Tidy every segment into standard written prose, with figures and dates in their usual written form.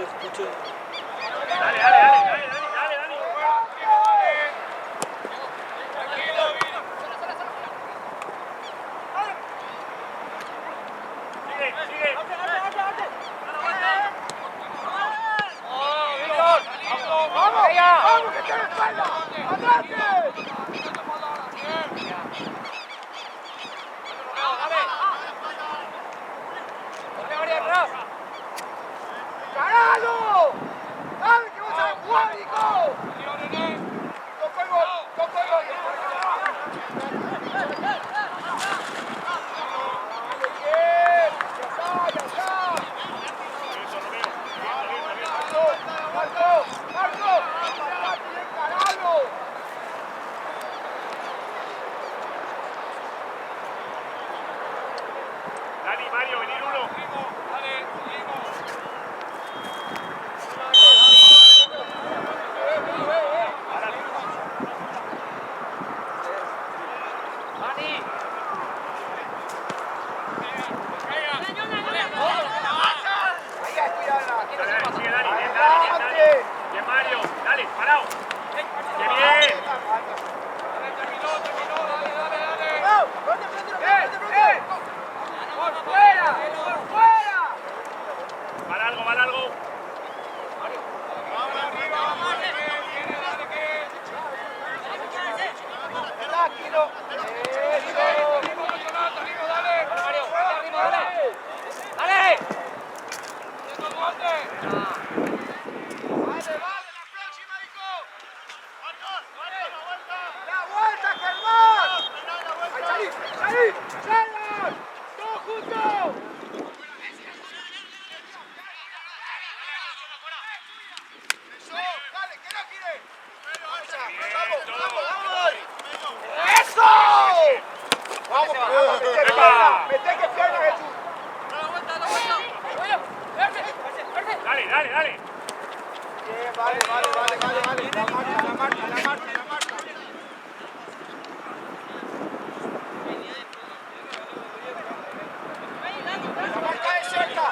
escucho. Dale, dale, dale, dale, dale, dale. Tranquilo, Sigue, sigue. ¡Vamos! ¡Vamos, que está en la espalda! ¡Adelante! ¡Carajo! ¡Dale que vas a jugar, hijo! ¡Tocó el gol! ¡Tocó el gol! ¡Dale, bien! ¡Ya está, ya está! ¡Marco! ¡Marco! ¡Marco! ¡Carajo! Dani, Mario, venir uno. Ahí a estirarla. Sigue, Dani, bien, Dani, bien, Dani. Bien, Mario. Dale, parado. ¡Qué bien! ¡Fuera! ¡Fuera! Para algo, para algo. Tranquilo. ¡Dale! ¡La vuelta, Germán! ¡Ahí salí! ¡Salí! ¡Salgan! ¡Todos juntos! ¡Dale, que no gire! ¡Eso! ¡Vamos, vamos! ¡Mete que pierna, Jesús! Dale, dale, dale. Bien, vale. La marca. La marca es cerca.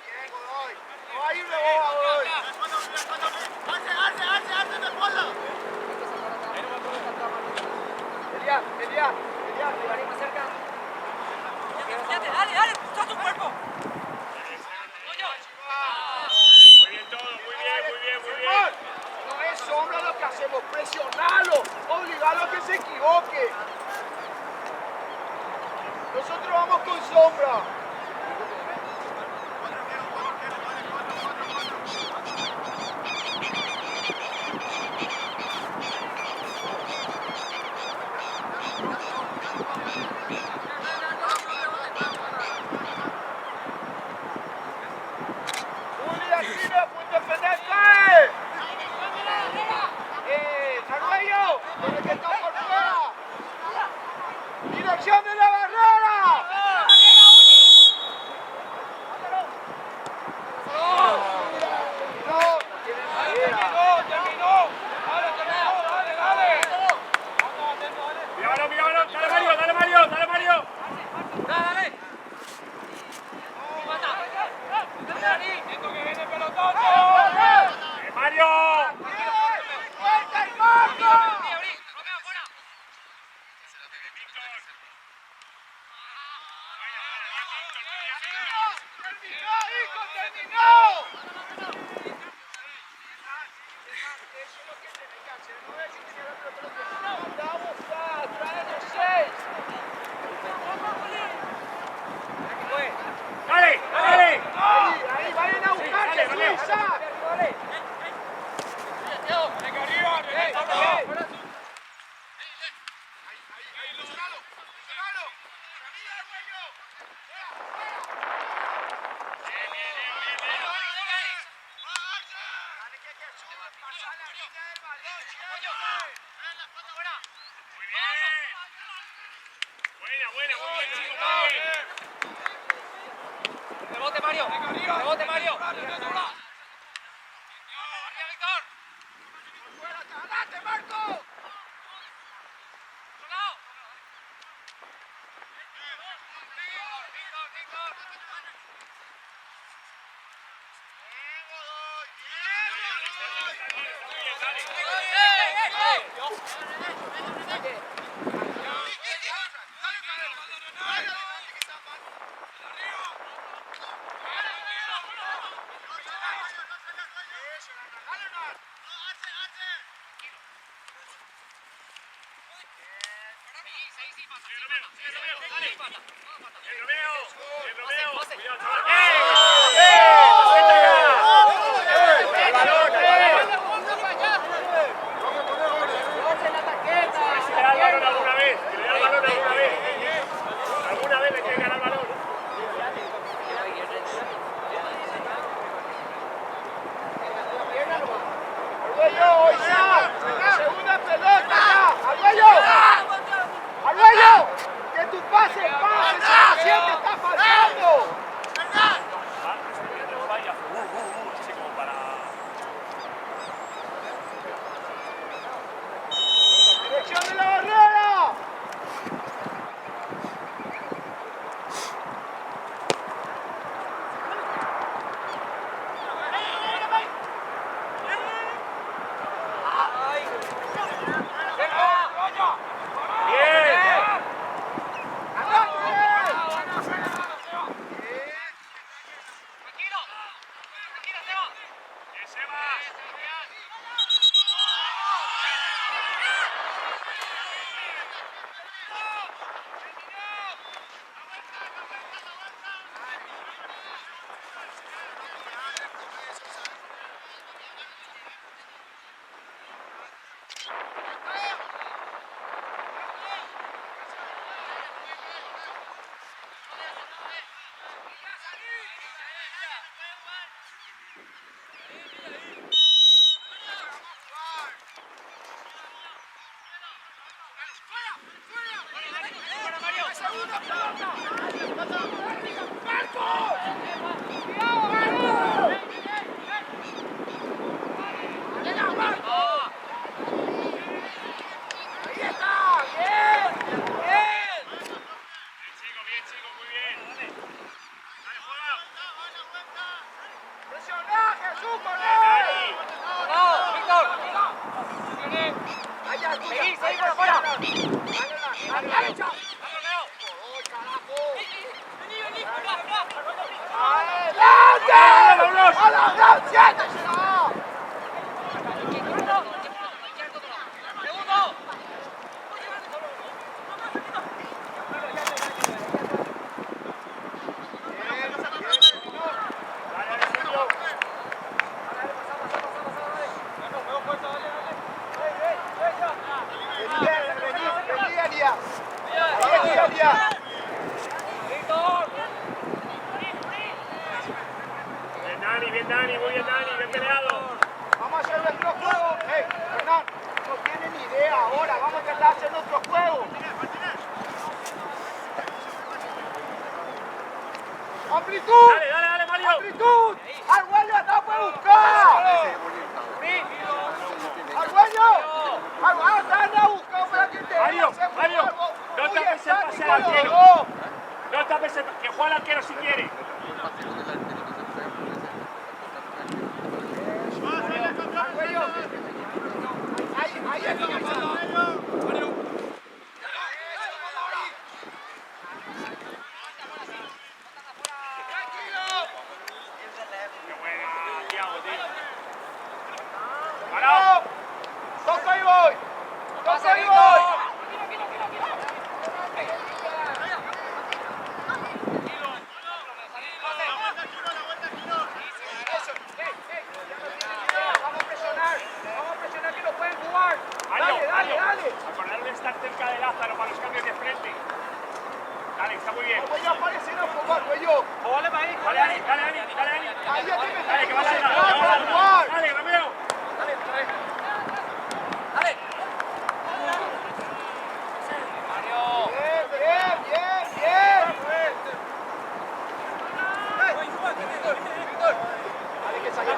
Bien, Godoy. No hay un rebote, Godoy. Elias, Dale, puso tu cuerpo. Muy bien todo, muy bien. no es sombra lo que hacemos, presionarlo, obligarlo a que se equivoque. Nosotros vamos con sombra. ¡Dirección de la barrera! No, terminó. Dale. Míralo, dale Mario. Dale. Mario. ¡Suelta el marco! Dale. Ahí, vayan a buscarte, Luisa. Buena, muy bien. Rebote, Mario. ¡Adelante, Marco! Segunda pelota ya. Arguello, que tu pase, siempre está fallando. Dirección de la barrera. Bien Dani, muy bien Dani, bien peleado. Vamos a hacer nuestro juego. Hernán, no tienen ni idea ahora, vamos a intentar hacer nuestro juego. ¡Amplitud! Dale, Mario. ¡Amplitud! ¡Arguello, no puede buscar! ¡Arguello! ¡Anda a buscar para que te Mario, no tapes el pase al arquero. No tapes el pase, que juega el arquero si quiere. Ahí está. Qué buena, Thiago, tío. ¡Parado! ¡Toca y voy! ¡Toca y voy! Vamos a presionar que lo pueden jugar. Dale. Acordar de estar cerca de Lázaro para los cambios de frente. Dale, está muy bien. Voy a aparecer a jugar, Arguello. Dale, Dani. Ahí ya tiene Dale, que vas a jugar. Dale, Romeo. Bien. Dale, que salga.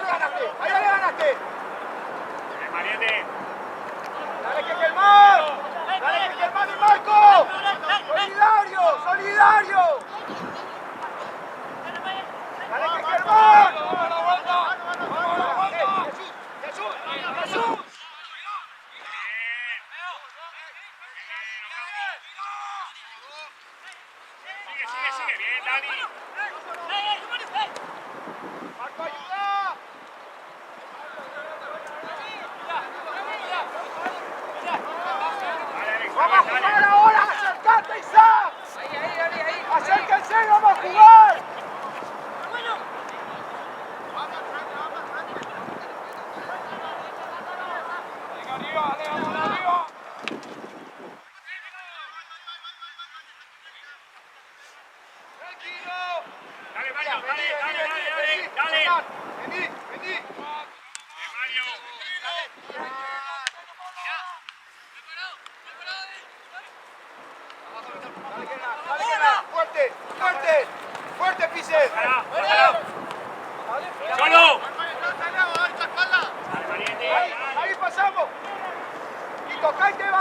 Ganate. Ahí ya le ganaste. Mariette. Dale que Germán y Marco. Solidario. Dani. Marco, ayuda. Dale, Alex, Vamos a dale, jugar dale. ahora. Acercate, Isaac. Ahí, ahí. Acérquense, vamos a jugar. Arriba, dale, vamos arriba. Tranquilo. Dale, Mario, dale. Vení. Bien, Mario. Dale, fuerte, Pises. Pará. Solo. Dale, Valiente. Ahí pasamos. Y toca y te va.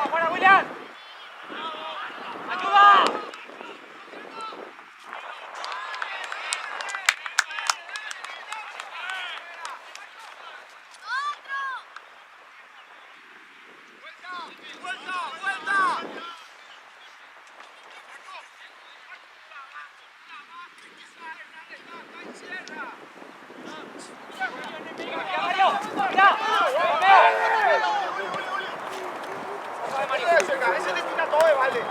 ¡Afuera, William! ¡Ayuda! Ese le tira todo, vale.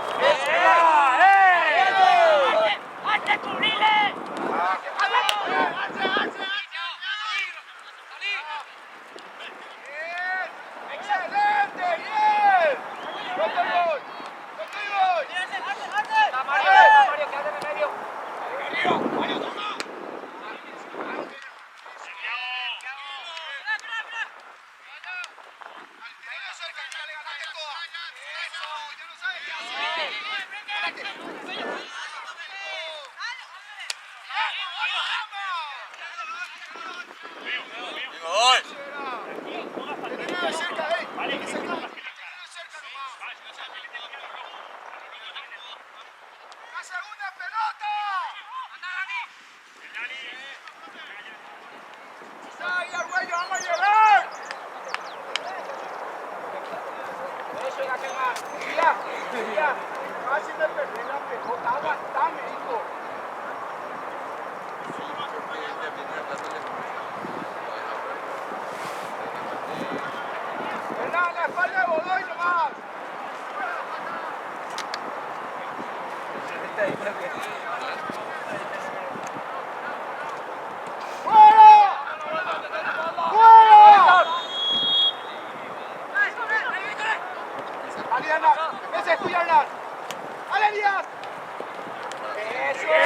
¡Hazte cubrirle! ¡Excelente! ¡Bien! ¡Toca el gol! ¡Está Mario, quédate en el medio! Casi me perdí la pelota, aguantame, hijo. La espalda de Godoy nomás. ¡Fuera! ¡Dale, Hernán! ¡Ese es tuyo, Hernán! ¡Dale, Díaz! ¡Eso!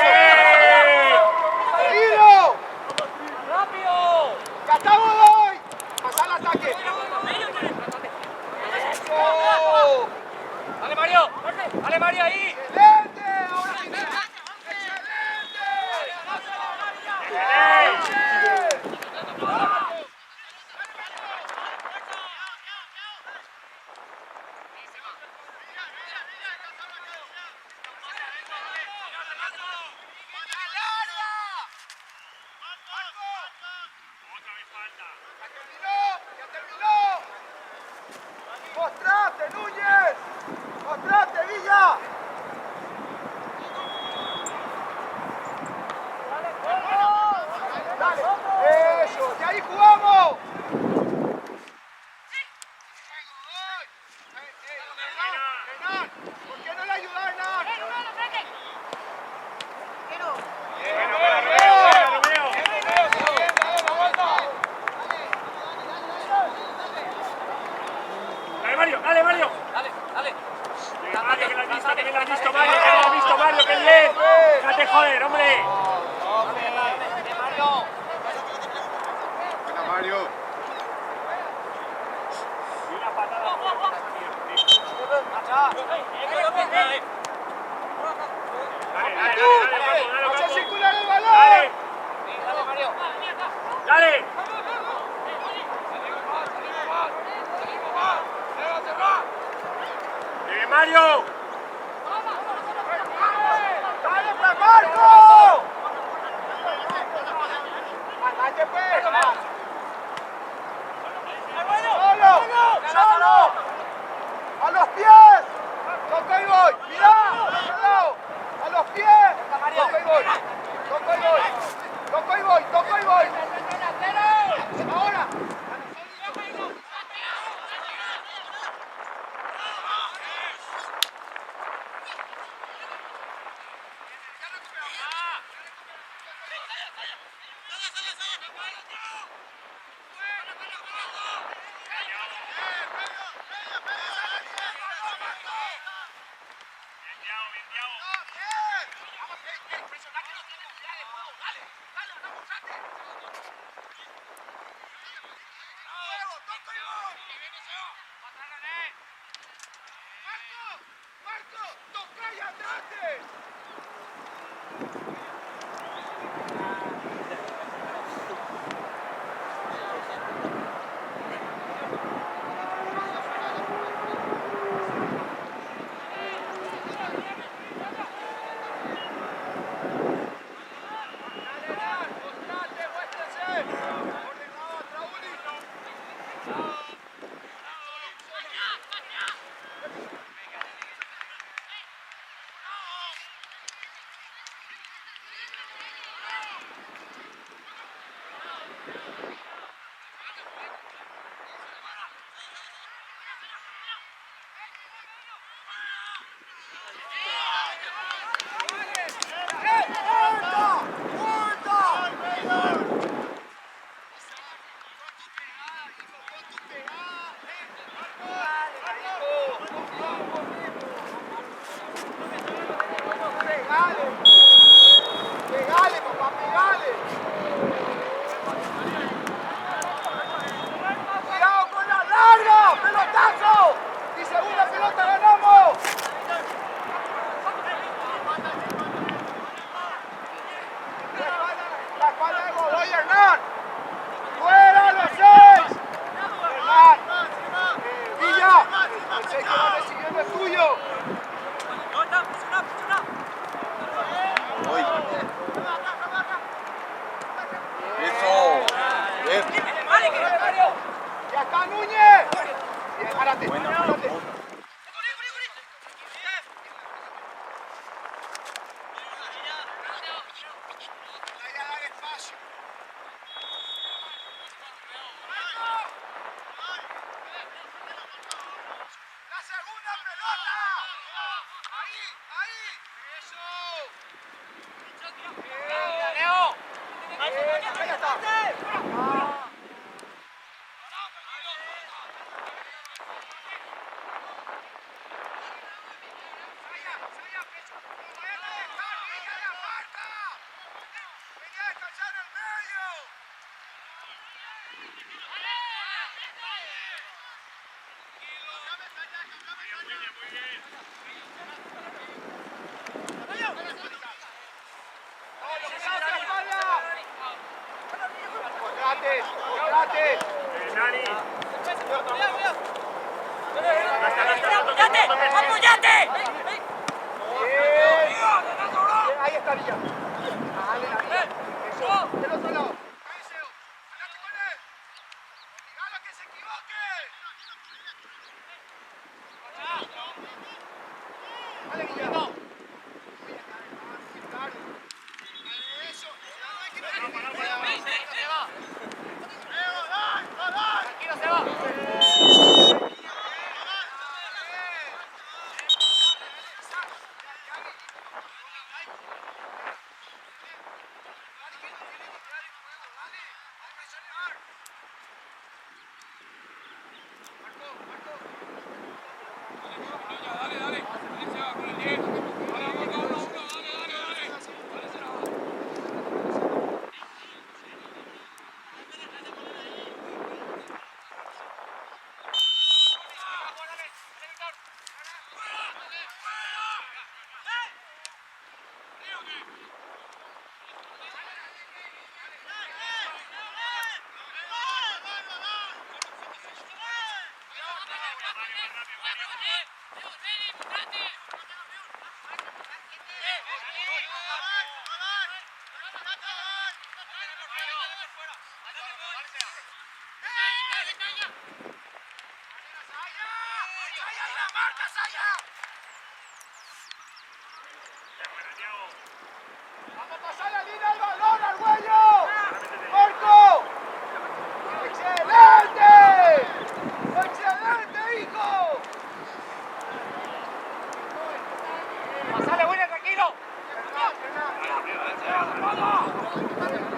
Pegale, papá, pegale. Cuidado con la larga, pelotazo. Y segunda pelota ganamos. La espalda de Godoy, Hernán. Fuera los 6. Hernán. Villa. El 6 que va recibiendo es tuyo. Eso. Bien. Y acá Núñez. Bien, párate. Buena, Párate. La segunda pelota. Ahí. Eso. Ahí está. ¡Contrate! Dani. ¡Apoyate! Ahí está Villa. Dale, Villa. Eso. Del otro lado. ¡Andate con él! ¡Obligalo a que se equivoque! Dale, Villa. ¡Vamos a pasar la línea del balón, Argüello! ¡Marco! ¡Excelente! ¡Excelente, hijo! ¡Pasale, William, tranquilo! Hernán, Hernán.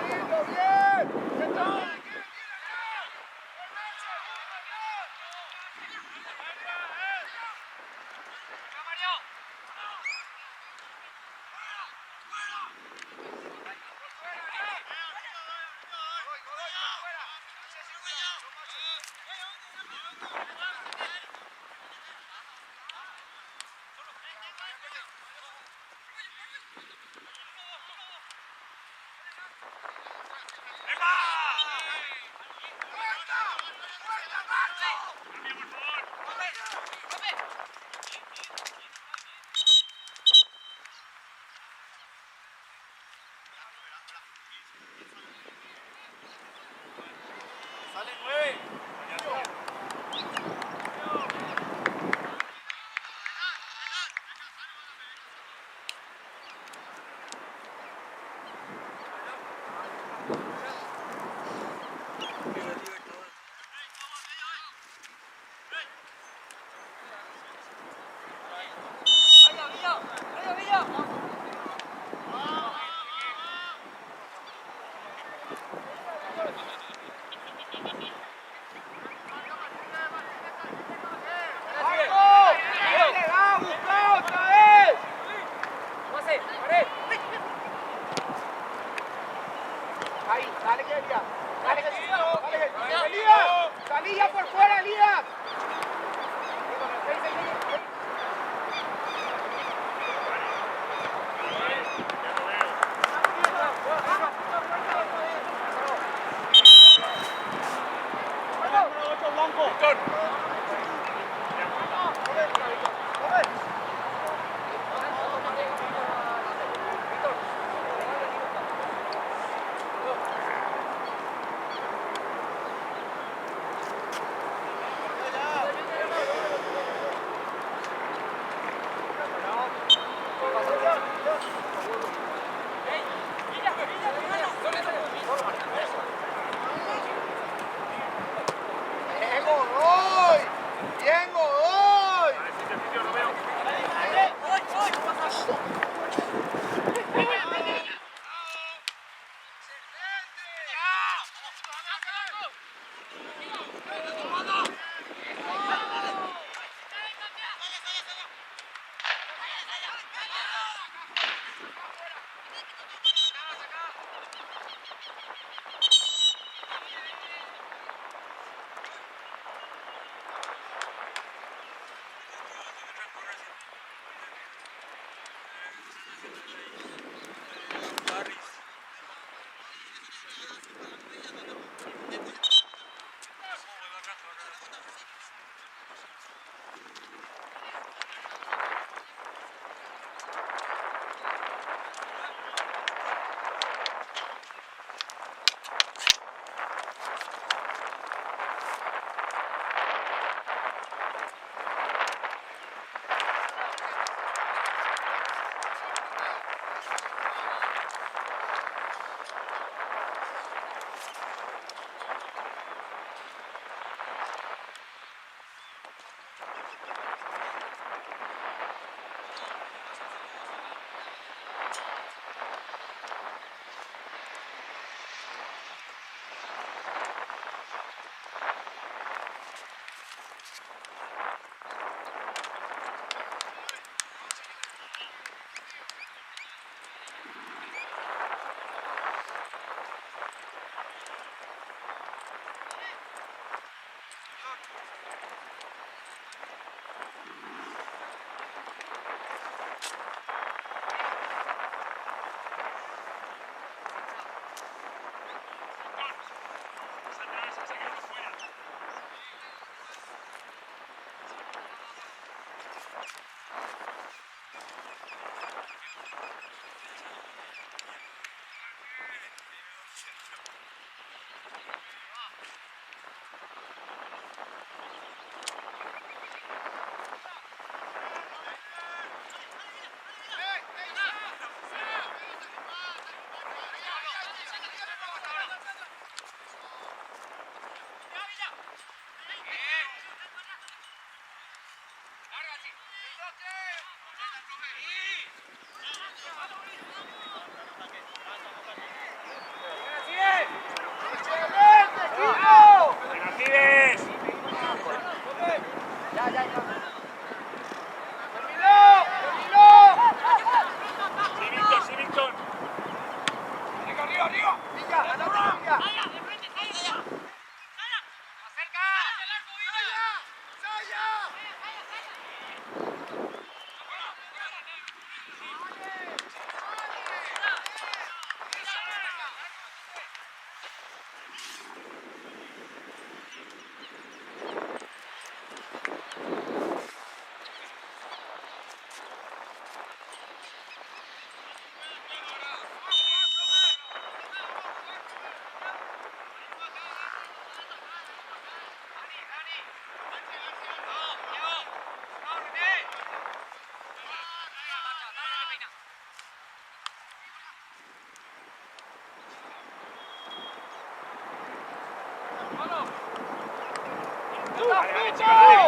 Villa, andate, Villa.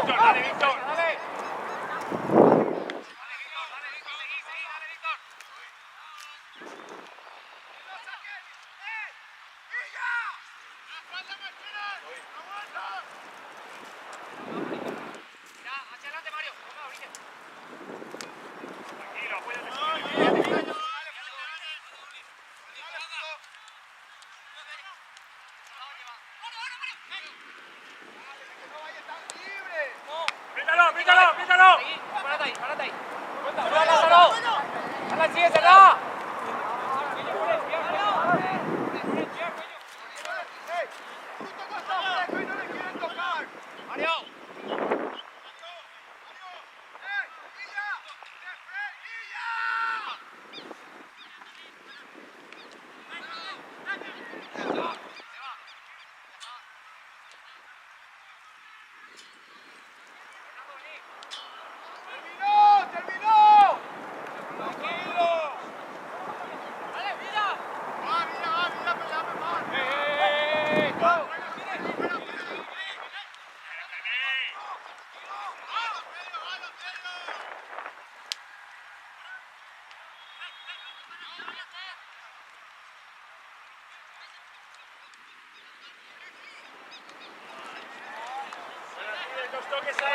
Dale, Víctor. Tranquilo, apóyate. ¡Pítalo, pítalo, pítalo! Párate ahí. ¡Suéltala, Lázaro! ¡Hala, sigue, cerrada! Mario. ¡Terminó! ¡Dale, Villa! Dos toques ahí.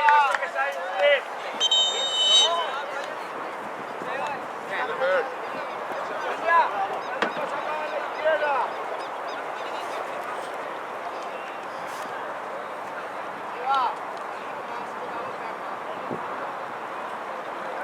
Dale, Víctor.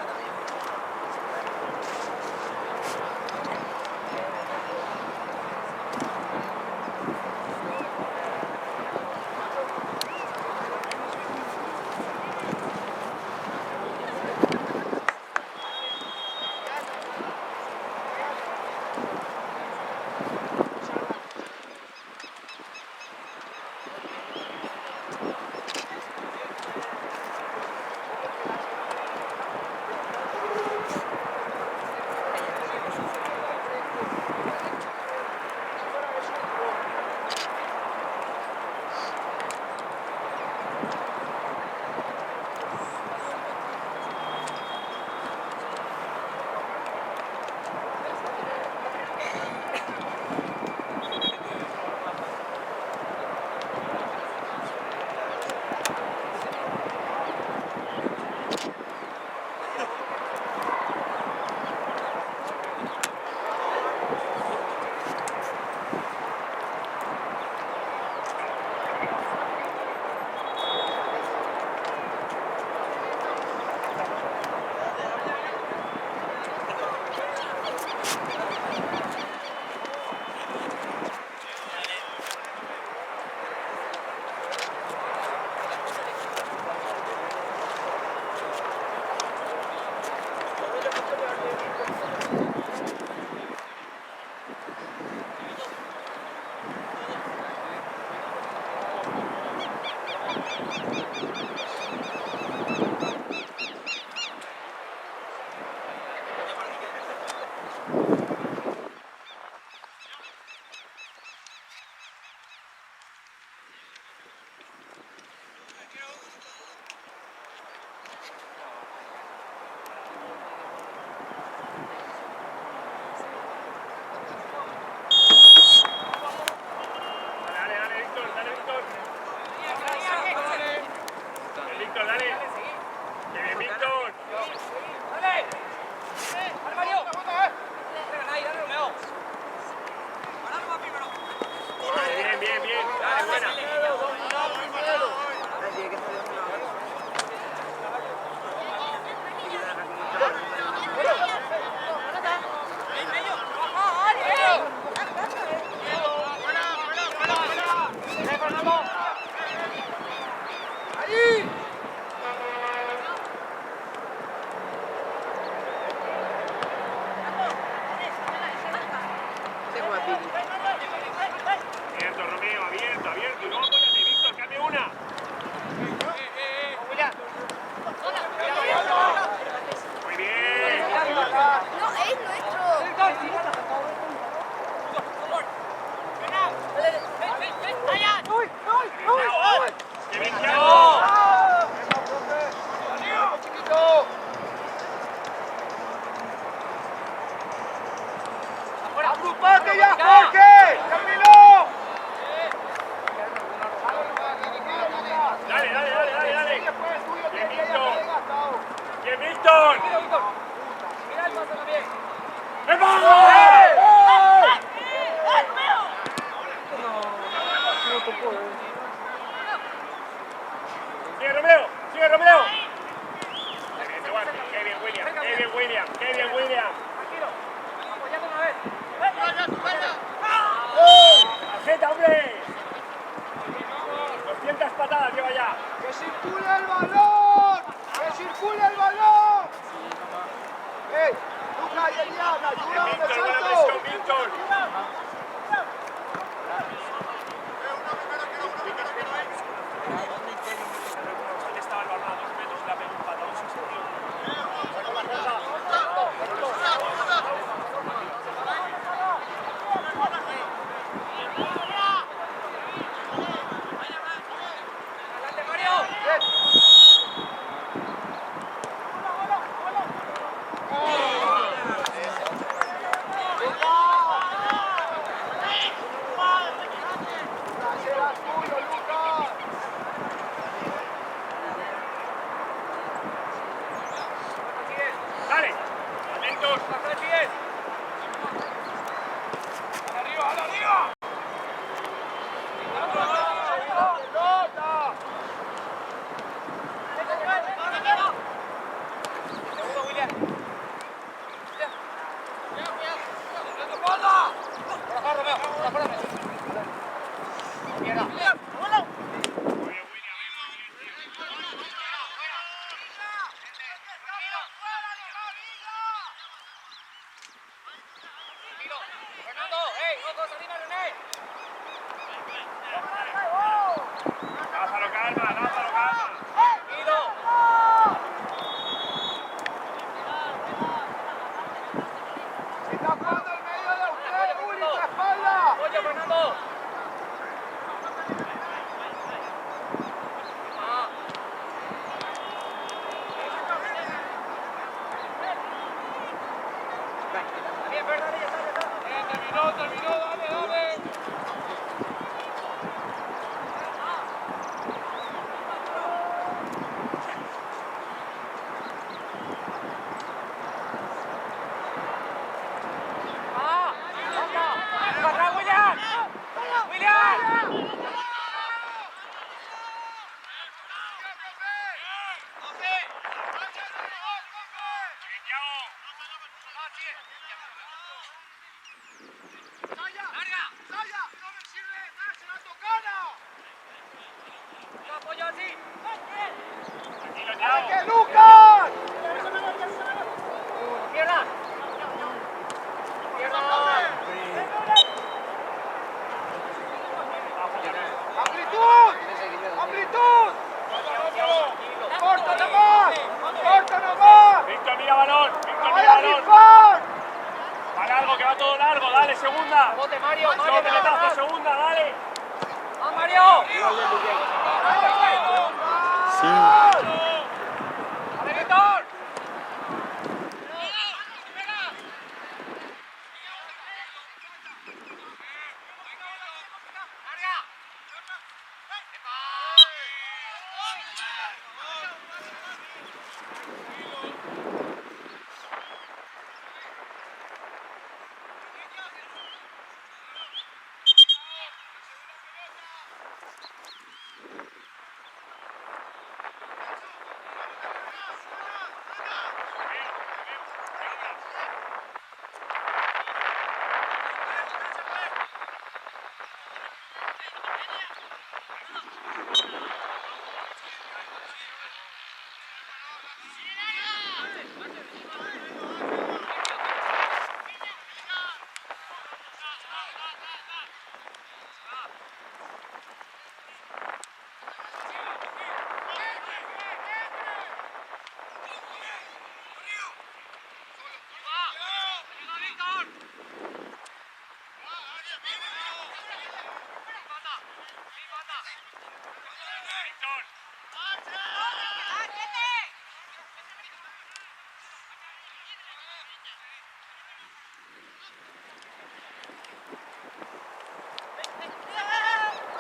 sitio, Fernando. Bien, Fernando, ya está. Terminó, dale. ¡Atrás, William! ¡William! ¡Apoyo así! ¡Que Lucas! ¡Izquierda! ¡Amplitud! ¡Amplitud! ¡Corta nomás! ¡Corta nomás! Víctor, mira balón. Víctor, ¡Vaya mira a balón. rifar! Va largo, que va todo largo. Dale, segunda. ¡Bote, Mario! Solo ¡Mario, peletazo, segunda, dale. ¡Vamos, Mario! Sí. ¡A ver, Víctor!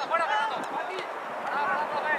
¡Fuera, Fernando! ¡Para, profe!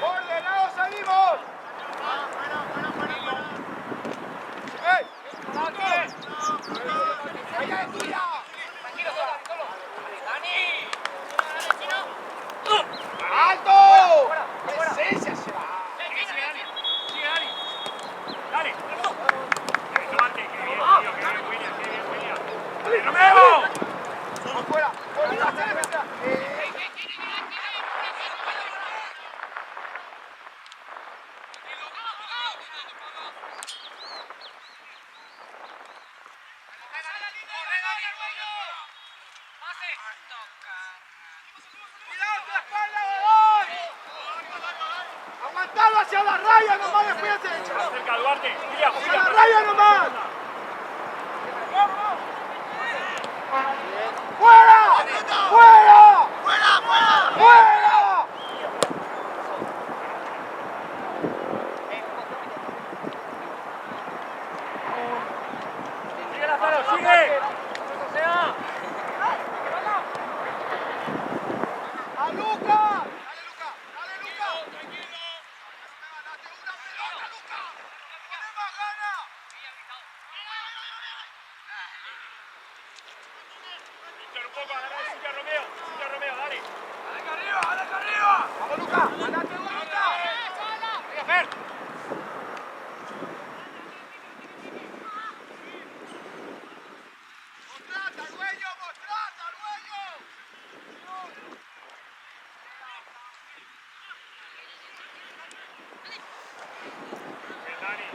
¡Ordenados salimos! ¡Ey! ¡Allá es tuya! Tranquilo, solo. ¡Dani! ¡Alto! ¡Presencia se va! Sigue, Dani. Dale. Bien, Duarte, qué bien, tío. Qué bien, William. Qué bien, William. ¡Dale, Romero! ¡Afuera! ¡Cuidado tu espalda, Godoy! ¡Aguantalo hacia la raya nomás después de Cerca, Duarte. William, ¡Hacia la raya nomás! ¡Fuera! ¡Fuera! ¡Fuera! Sigue, Lázaro, sigue. ¡A Luca! ¡Dale, Luca! ¡Dale, Luca! ¡Tranquilo! ¡Date una pelota, Luca! ¡Poné más gana! un poco, agarra de suya Romeo, dale. ¡Dale arriba! ¡Vamos, Luca! ¡Andate, Luca! ¡Venga, Fer! ¡Mostrate, Arguello! ¡Mostrate, Arguello! Bien, Dani.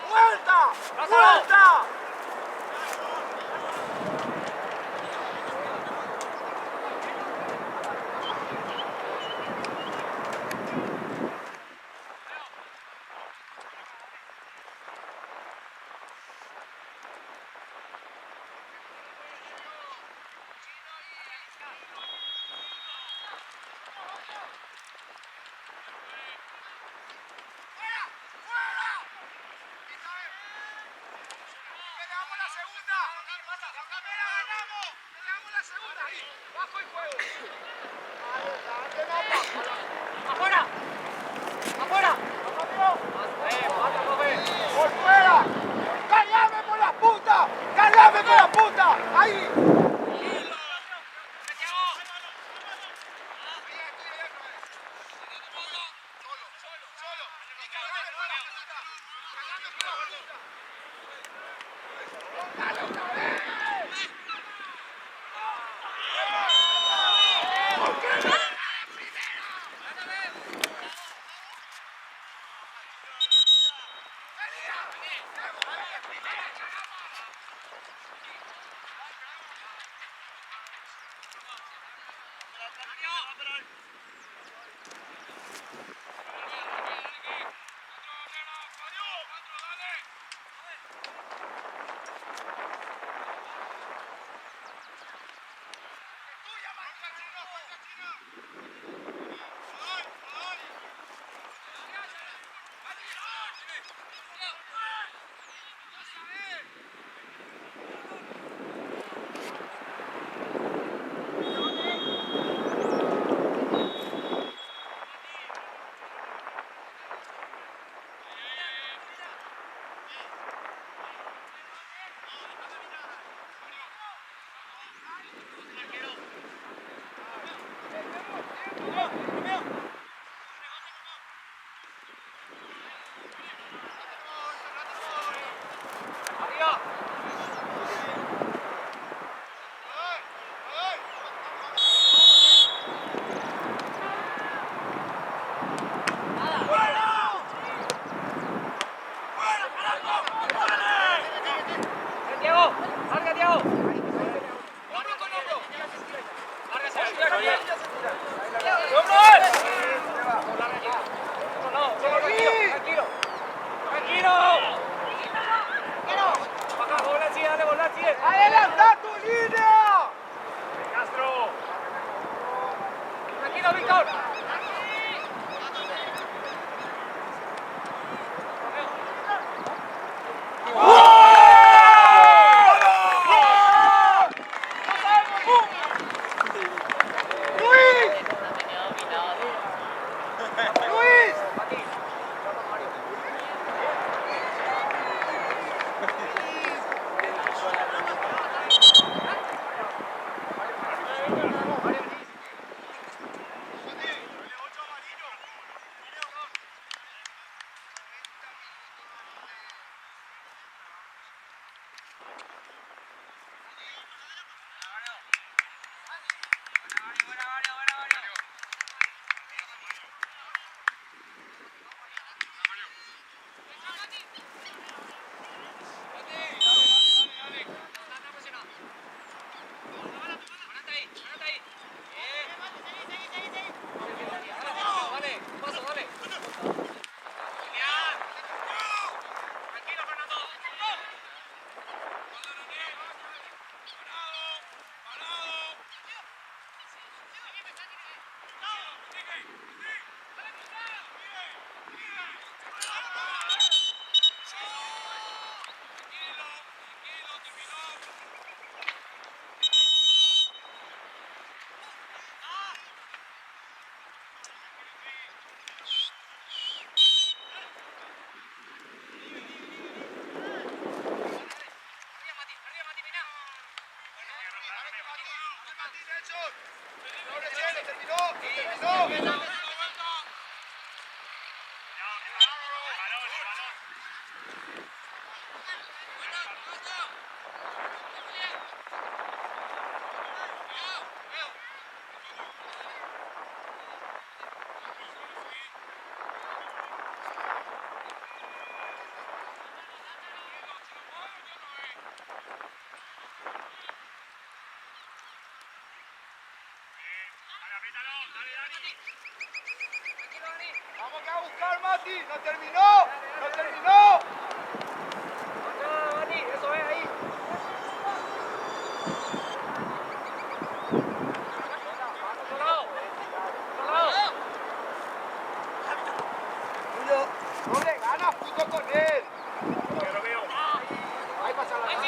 ¡Vuelta! ¡Vuelta! ¡Afuera! ¡Afuera! ¡Por fuera! ¡Cargame por la punta! ¡Cargame por la punta! ¡Ahí! ¡Diego! ¡Salga, Diego! ¡Hombro con hombro! ¡Lárgase! ¡Bien! ¡Tranquilo! ¡Tranquilo! ¡Baja, Volazzi, dale, Volazzi! ¡Adelanta tu línea! Castro. ¡Tranquilo, Víctor! ¡Luis! ¡Luis! Vamos que a buscar, Mati. No terminó. No terminó. Eso es ahí. Otro lado. Otro lado. Julio, no le ganas, puto con él. Yo lo veo. Ahí pasa la mano.